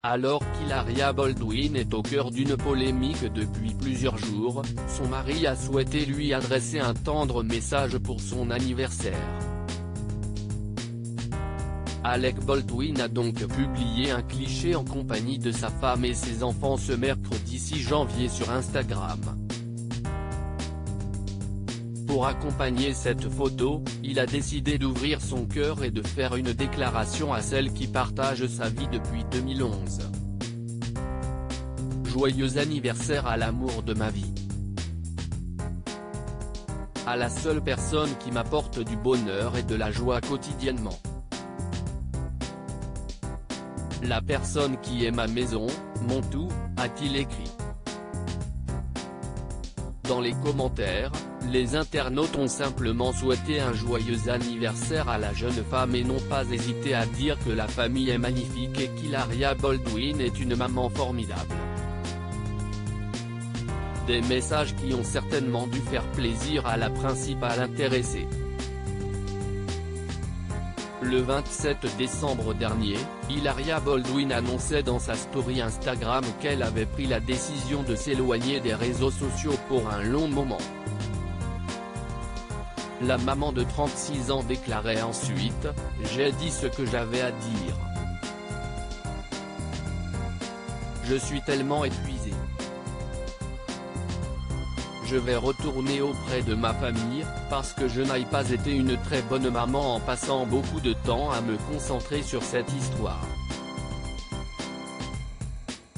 Alors qu'Hilaria Baldwin est au cœur d'une polémique depuis plusieurs jours, son mari a souhaité lui adresser un tendre message pour son anniversaire. Alec Baldwin a donc publié un cliché en compagnie de sa femme et ses enfants ce mercredi 6 janvier sur Instagram. Pour accompagner cette photo, il a décidé d'ouvrir son cœur et de faire une déclaration à celle qui partage sa vie depuis 2011. Joyeux anniversaire à l'amour de ma vie. À la seule personne qui m'apporte du bonheur et de la joie quotidiennement. La personne qui est ma maison, mon tout, a-t-il écrit. Dans les commentaires, les internautes ont simplement souhaité un joyeux anniversaire à la jeune femme et n'ont pas hésité à dire que la famille est magnifique et qu'Hilaria Baldwin est une maman formidable. Des messages qui ont certainement dû faire plaisir à la principale intéressée. Le 27 décembre dernier, Hilaria Baldwin annonçait dans sa story Instagram qu'elle avait pris la décision de s'éloigner des réseaux sociaux pour un long moment. La maman de 36 ans déclarait ensuite « J'ai dit ce que j'avais à dire. Je suis tellement épuisée. Je vais retourner auprès de ma famille, parce que je n'ai pas été une très bonne maman en passant beaucoup de temps à me concentrer sur cette histoire. »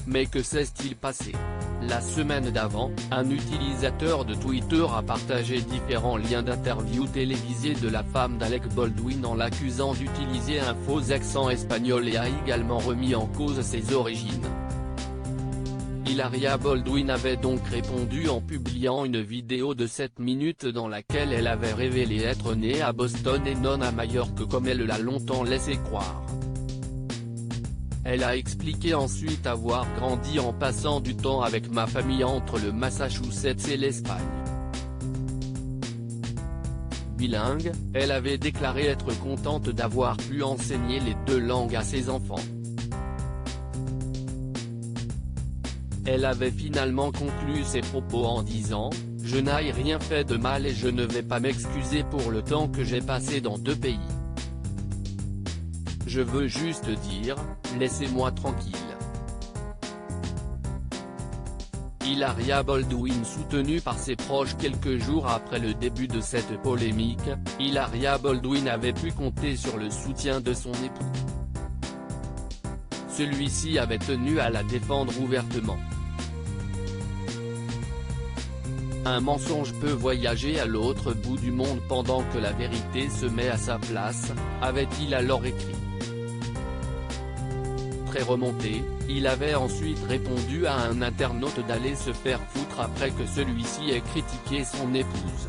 Mais que s'est-il passé? La semaine d'avant, un utilisateur de Twitter a partagé différents liens d'interviews télévisées de la femme d'Alec Baldwin en l'accusant d'utiliser un faux accent espagnol et a également remis en cause ses origines. Hilaria Baldwin avait donc répondu en publiant une vidéo de 7 minutes dans laquelle elle avait révélé être née à Boston et non à Majorque comme elle l'a longtemps laissé croire. Elle a expliqué ensuite avoir grandi en passant du temps avec ma famille entre le Massachusetts et l'Espagne. Bilingue, elle avait déclaré être contente d'avoir pu enseigner les deux langues à ses enfants. Elle avait finalement conclu ses propos en disant « Je n'ai rien fait de mal et je ne vais pas m'excuser pour le temps que j'ai passé dans deux pays. Je veux juste dire, laissez-moi tranquille. » Hilaria Baldwin soutenue par ses proches quelques jours après le début de cette polémique, Hilaria Baldwin avait pu compter sur le soutien de son époux. Celui-ci avait tenu à la défendre ouvertement. Un mensonge peut voyager à l'autre bout du monde pendant que la vérité se met à sa place, avait-il alors écrit. Très remonté, il avait ensuite répondu à un internaute d'aller se faire foutre après que celui-ci ait critiqué son épouse.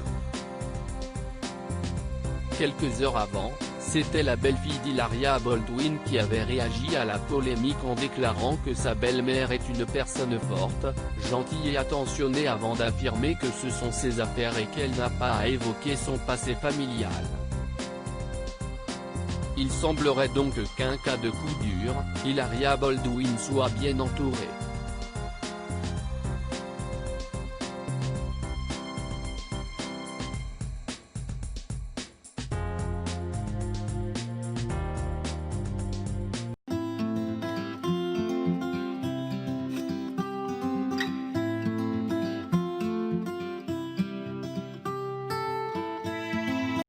Quelques heures avant, c'était la belle-fille d'Hilaria Baldwin qui avait réagi à la polémique en déclarant que sa belle-mère est une personne forte, gentille et attentionnée avant d'affirmer que ce sont ses affaires et qu'elle n'a pas à évoquer son passé familial. Il semblerait donc qu'un cas de coup dur, Hilaria Baldwin soit bien entourée.